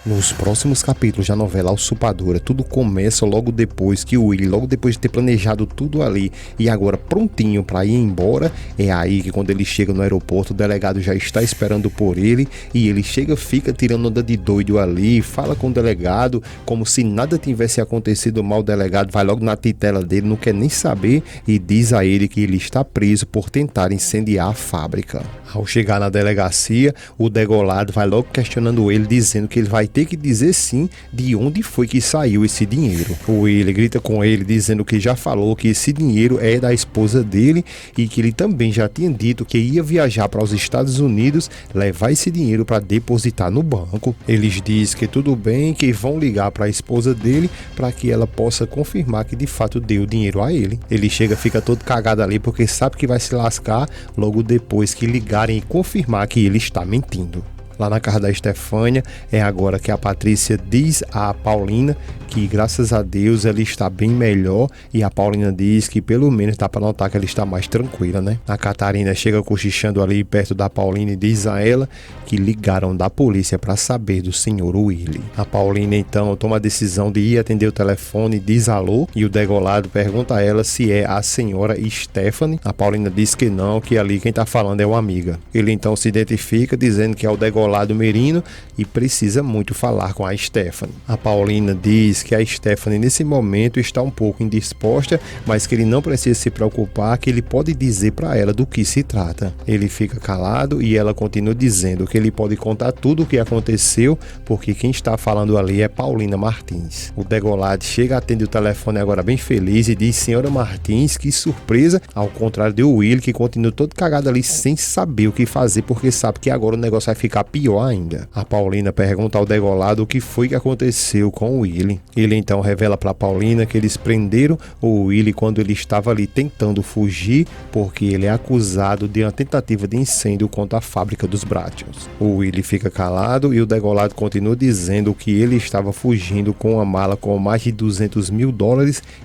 Nos próximos capítulos da novela Usurpadora, tudo começa logo depois que o Willie, logo depois de ter planejado tudo ali e agora prontinho para ir embora, é aí que quando ele chega no aeroporto, o delegado já está esperando por ele e ele chega, fica tirando onda de doido ali, fala com o delegado como se nada tivesse acontecido mal. O delegado vai logo na titela dele, não quer nem saber e diz a ele que ele está preso por tentar incendiar a fábrica. Ao chegar na delegacia, o degolado vai logo questionando ele, dizendo que ele vai ter que dizer sim de onde foi que saiu esse dinheiro. O Willie grita com ele, dizendo que já falou que esse dinheiro é da esposa dele e que ele também já tinha dito que ia viajar para os Estados Unidos, levar esse dinheiro para depositar no banco. Eles dizem que tudo bem, que vão ligar para a esposa dele para que ela possa confirmar que de fato deu o dinheiro a ele. Ele chega, fica todo cagado ali porque sabe que vai se lascar logo depois que ligarem e confirmar que ele está mentindo. Lá na casa da Estefânia, é agora que a Patrícia diz a Paulina que graças a Deus ela está bem melhor e a Paulina diz que pelo menos dá para notar que ela está mais tranquila, né? A Catarina chega cochichando ali perto da Paulina e diz a ela que ligaram da polícia para saber do senhor Willie. A Paulina então toma a decisão de ir atender o telefone, diz alô e o degolado pergunta a ela se é a senhora Stephanie. A Paulina diz que não, que ali quem está falando é uma amiga. Ele então se identifica dizendo que é o degolado Merino e precisa muito falar com a Stephanie. A Paulina diz que a Stephanie nesse momento está um pouco indisposta, mas que ele não precisa se preocupar, que ele pode dizer para ela do que se trata. Ele fica calado e ela continua dizendo que ele pode contar tudo o que aconteceu, porque quem está falando ali é Paulina Martins. O degolado chega, atende o telefone agora bem feliz e diz: senhora Martins, que surpresa, ao contrário de Willie, que continua todo cagado ali sem saber o que fazer, porque sabe que agora o negócio vai ficar pior ainda. A Paulina pergunta ao degolado o que foi que aconteceu com o Willie. Ele então revela para Paulina que eles prenderam o Willie quando ele estava ali tentando fugir, porque ele é acusado de uma tentativa de incêndio contra a fábrica dos Brattions. O Willie fica calado e o degolado continua dizendo que ele estava fugindo com uma mala com mais de $200 mil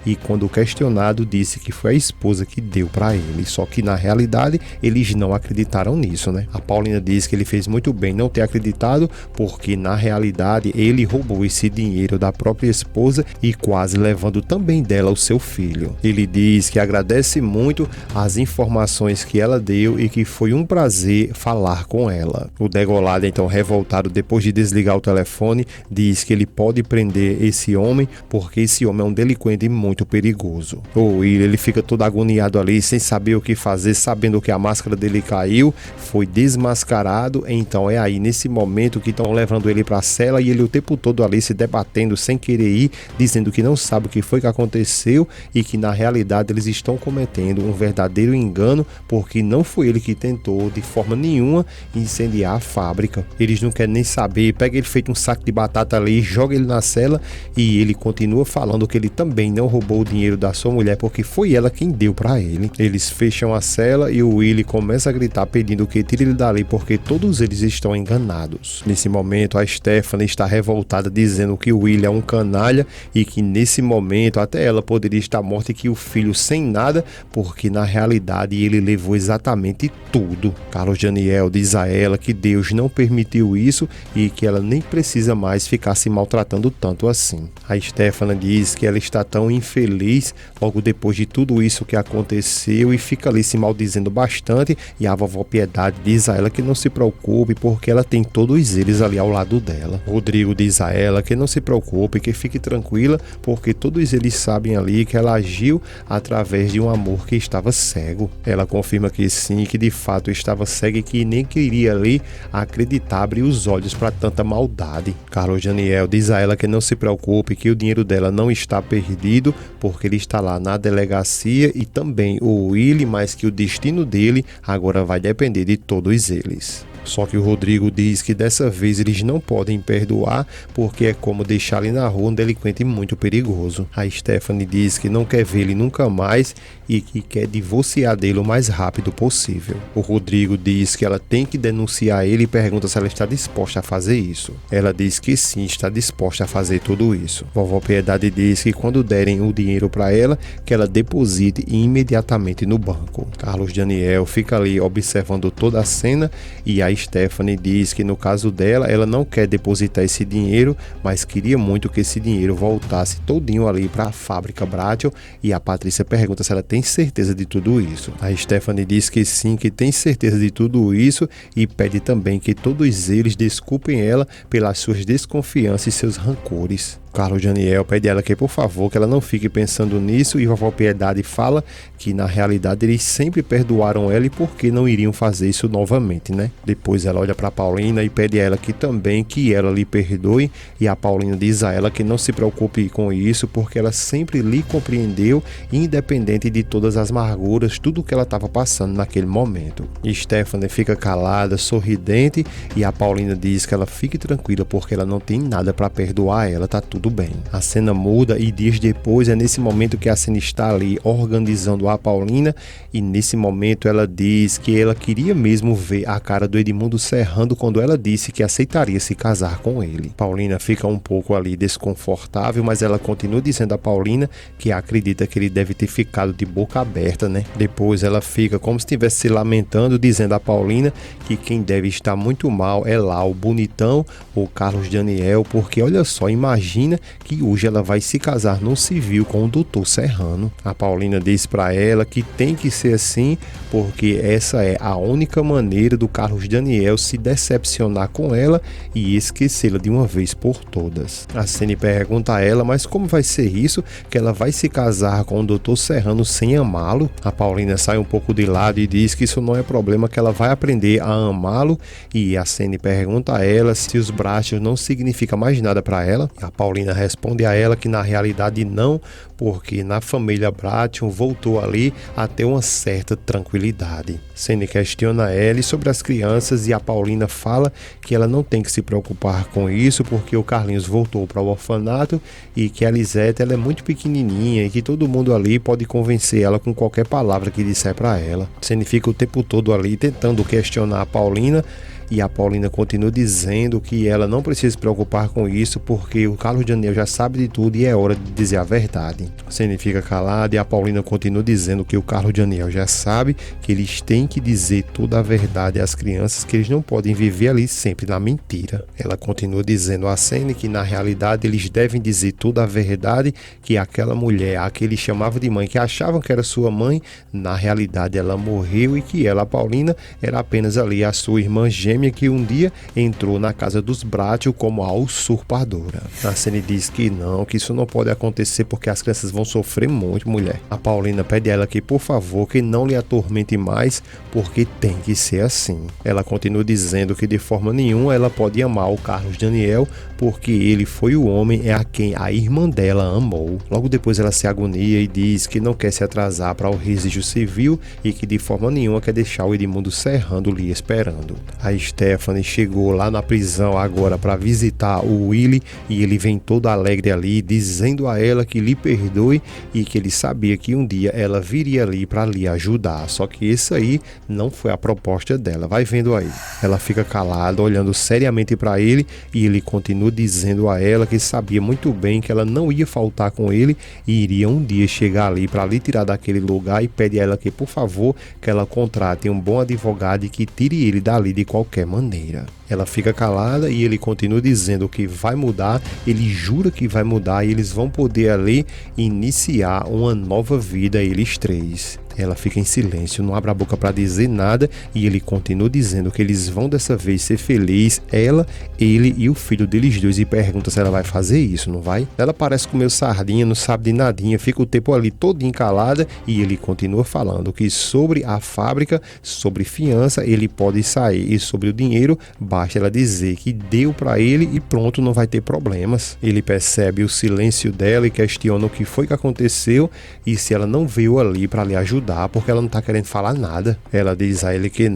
e quando questionado disse que foi a esposa que deu para ele, só que na realidade eles não acreditaram nisso, né? A Paulina diz que ele fez muito bem não ter acreditado, porque na realidade ele roubou esse dinheiro da própria esposa e quase levando também dela o seu filho. Ele diz que agradece muito as informações que ela deu e que foi um prazer falar com ela. O degolado então, revoltado depois de desligar o telefone, diz que ele pode prender esse homem porque esse homem é um delinquente muito perigoso. O Willie, ele fica todo agoniado ali sem saber o que fazer, sabendo que a máscara dele caiu, foi desmascarado. Então é aí nesse momento que estão levando ele para a cela e ele o tempo todo ali se debatendo sem querer ir, dizendo que não sabe o que foi que aconteceu e que na realidade eles estão cometendo um verdadeiro engano, porque não foi ele que tentou de forma nenhuma incendiar a fábrica. Eles não querem nem saber, pega ele feito um saco de batata ali, joga ele na cela e ele continua falando que ele também não roubou o dinheiro da sua mulher, porque foi ela quem deu para ele. Eles fecham a cela e o Willie começa a gritar pedindo que tire ele dali, porque todos eles estão enganados. Nesse momento a Stephanie está revoltada, dizendo que o Willie é um canalha e que nesse momento até ela poderia estar morta e que o filho sem nada, porque na realidade ele levou exatamente tudo. Carlos Daniel diz a ela que Deus não permitiu isso e que ela nem precisa mais ficar se maltratando tanto assim. A Stephanie diz que ela está tão infeliz logo depois de tudo isso que aconteceu e fica ali se maldizendo bastante, e a vovó Piedade diz a ela que não se preocupe porque ela tem todos eles ali ao lado dela. Rodrigo diz a ela que não se preocupe, que fique tranquila, porque todos eles sabem ali que ela agiu através de um amor que estava cego. Ela confirma que sim, que de fato estava cega e que nem queria ali acreditar, abrir os olhos para tanta maldade. Carlos Daniel diz a ela que não se preocupe, que o dinheiro dela não está perdido, porque ele está lá na delegacia e também o Willie, mas que o destino dele agora vai depender de todos eles. Só que o Rodrigo diz que dessa vez eles não podem perdoar, porque é como deixar ele na rua um delinquente muito perigoso. A Stephanie diz que não quer ver ele nunca mais e que quer divorciar dele o mais rápido possível. O Rodrigo diz que ela tem que denunciar ele e pergunta se ela está disposta a fazer isso. Ela diz que sim, está disposta a fazer tudo isso. Vovó Piedade diz que quando derem o dinheiro para ela, que ela deposite imediatamente no banco. Carlos Daniel fica ali observando toda a cena e a a Stephanie diz que no caso dela, ela não quer depositar esse dinheiro, mas queria muito que esse dinheiro voltasse todinho ali para a fábrica Bradshaw, e a Patrícia pergunta se ela tem certeza de tudo isso. A Stephanie diz que sim, que tem certeza de tudo isso, e pede também que todos eles desculpem ela pelas suas desconfianças e seus rancores. Carlos Daniel pede a ela que, por favor, que ela não fique pensando nisso, e Vovó Piedade fala que na realidade eles sempre perdoaram ela e por que não iriam fazer isso novamente, né? Depois ela olha para Paulina e pede a ela que também que ela lhe perdoe, e a Paulina diz a ela que não se preocupe com isso porque ela sempre lhe compreendeu, independente de todas as amarguras, tudo que ela estava passando naquele momento. E Stephanie fica calada, sorridente, e a Paulina diz que ela fique tranquila porque ela não tem nada para perdoar ela, tá tudo bem. A cena muda e dias depois é nesse momento que a cena está ali organizando a Paulina, e nesse momento ela diz que ela queria mesmo ver a cara do Edmundo Serrano quando ela disse que aceitaria se casar com ele. Paulina fica um pouco ali desconfortável, mas ela continua dizendo a Paulina que acredita que ele deve ter ficado de boca aberta, né? Depois ela fica como se estivesse se lamentando, dizendo a Paulina que quem deve estar muito mal é lá o bonitão, o Carlos Daniel, porque olha só, imagina que hoje ela vai se casar no civil com o Dr. Serrano. A Paulina diz para ela que tem que ser assim, porque essa é a única maneira do Carlos Daniel se decepcionar com ela e esquecê-la de uma vez por todas. A Ceni pergunta a ela, mas como vai ser isso, que ela vai se casar com o Dr. Serrano sem amá-lo? A Paulina sai um pouco de lado e diz que isso não é problema, que ela vai aprender a amá-lo, e a Ceni pergunta a ela se os Bradshaw não significa mais nada para ela. A Paulina responde a ela que na realidade não, porque na família Bradshaw voltou ali a ter uma certa tranquilidade. Ceni questiona ela sobre as crianças, e a Paulina fala que ela não tem que se preocupar com isso porque o Carlinhos voltou para o orfanato e que a Lisete ela é muito pequenininha e que todo mundo ali pode convencer ela com qualquer palavra que disser para ela. Ceni fica o tempo todo ali tentando questionar a Paulina, e a Paulina continua dizendo que ela não precisa se preocupar com isso porque o Carlos Daniel já sabe de tudo e é hora de dizer a verdade. Ceni fica calada e a Paulina continua dizendo que o Carlos Daniel já sabe que eles têm que dizer toda a verdade às crianças, que eles não podem viver ali sempre na mentira. Ela continua dizendo a Ceni que na realidade eles devem dizer toda a verdade, que aquela mulher, a que ele chamava de mãe, que achavam que era sua mãe, na realidade ela morreu e que ela, a Paulina, era apenas ali a sua irmã gêmea que um dia entrou na casa dos Bradshaw como a usurpadora. A Ceni diz que não, que isso não pode acontecer porque as crianças vão sofrer muito, mulher. A Paulina pede a ela que, por favor, que não lhe atormente mais, porque tem que ser assim. Ela continua dizendo que de forma nenhuma ela pode amar o Carlos Daniel, porque ele foi o homem a quem a irmã dela amou. Logo depois ela se agonia e diz que não quer se atrasar para o registro civil e que de forma nenhuma quer deixar o Edmundo Serrano lhe esperando. A Stephanie chegou lá na prisão agora para visitar o Willy, e ele vem todo alegre ali, dizendo a ela que lhe perdoe e que ele sabia que um dia ela viria ali para lhe ajudar. Só que isso aí não foi a proposta dela. Vai vendo aí. Ela fica calada, olhando seriamente para ele, e ele continua dizendo a ela que sabia muito bem que ela não ia faltar com ele e iria um dia chegar ali para lhe tirar daquele lugar, e pede a ela que, por favor, que ela contrate um bom advogado e que tire ele dali de qualquer maneira. Ela fica calada e ele continua dizendo que vai mudar, ele jura que vai mudar e eles vão poder ali iniciar uma nova vida, eles três. Ela fica em silêncio, não abre a boca para dizer nada, e ele continua dizendo que eles vão dessa vez ser felizes, ela, ele e o filho deles dois, e pergunta se ela vai fazer isso, não vai? Ela parece comer sardinha, não sabe de nadinha, fica o tempo ali toda encalada, e ele continua falando que sobre a fábrica, sobre fiança, ele pode sair, e sobre o dinheiro, basta ela dizer que deu para ele e pronto, não vai ter problemas. Ele percebe o silêncio dela e questiona o que foi que aconteceu e se ela não veio ali para lhe ajudar, porque ela não tá querendo falar nada. Ela diz a ele que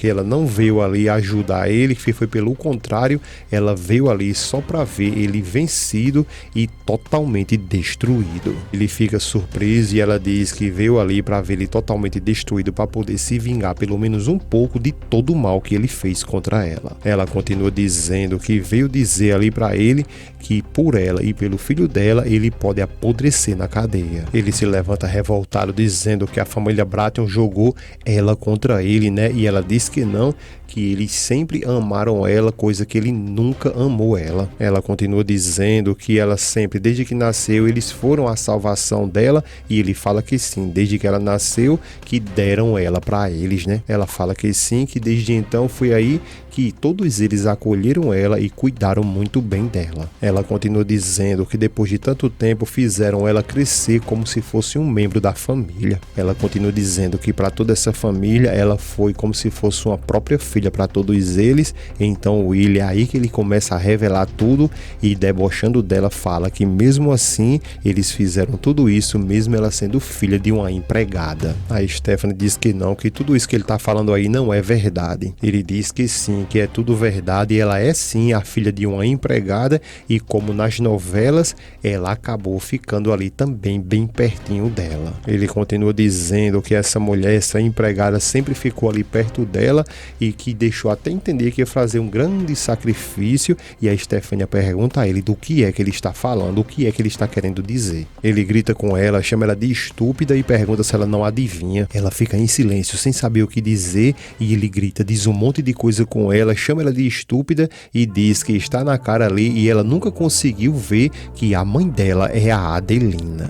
ela não veio ali ajudar ele, que foi pelo contrário, ela veio ali só para ver ele vencido e totalmente destruído. Ele fica surpreso e ela diz que veio ali para ver ele totalmente destruído para poder se vingar pelo menos um pouco de todo o mal que ele fez contra ela. Ela continua dizendo que veio dizer ali para ele que por ela e pelo filho dela ele pode apodrecer na cadeia. Ele se levanta revoltado dizendo que a família família Baratheon jogou ela contra ele, né? E ela disse que não, que eles sempre amaram ela, coisa que ele nunca amou ela. Ela continua dizendo que ela sempre, desde que nasceu, eles foram a salvação dela, e ele fala que sim, desde que ela nasceu, que deram ela para eles, né? Ela fala que sim, que desde então foi aí que todos eles acolheram ela e cuidaram muito bem dela. Ela continua dizendo que depois de tanto tempo fizeram ela crescer como se fosse um membro da família. Ela continua dizendo que para toda essa família ela foi como se fosse uma própria filha para todos eles. Então o William, aí que ele começa a revelar tudo, e debochando dela fala que mesmo assim eles fizeram tudo isso mesmo ela sendo filha de uma empregada. A Stephanie diz que não, que tudo isso que ele tá falando aí não é verdade. Ele diz que sim, que é tudo verdade, e ela é sim a filha de uma empregada, e como nas novelas, ela acabou ficando ali também bem pertinho dela. Ele continua dizendo que essa mulher, essa empregada, sempre ficou ali perto dela, e que deixou até entender que ia fazer um grande sacrifício, e a Stephanie pergunta a ele do que é que ele está falando, o que é que ele está querendo dizer. Ele grita com ela, chama ela de estúpida e pergunta se ela não adivinha. Ela fica em silêncio, sem saber o que dizer, e ele grita, diz um monte de coisa com ela, chama ela de estúpida e diz que está na cara ali e ela nunca conseguiu ver que a mãe dela é a Adelina.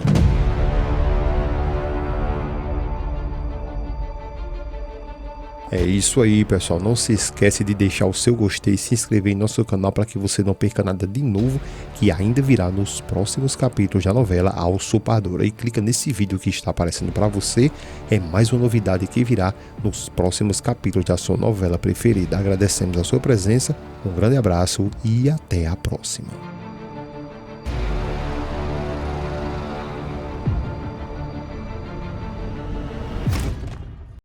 É isso aí, pessoal. Não se esquece de deixar o seu gostei e se inscrever em nosso canal para que você não perca nada de novo que ainda virá nos próximos capítulos da novela A Usurpadora. E clica nesse vídeo que está aparecendo para você. É mais uma novidade que virá nos próximos capítulos da sua novela preferida. Agradecemos a sua presença, um grande abraço e até a próxima.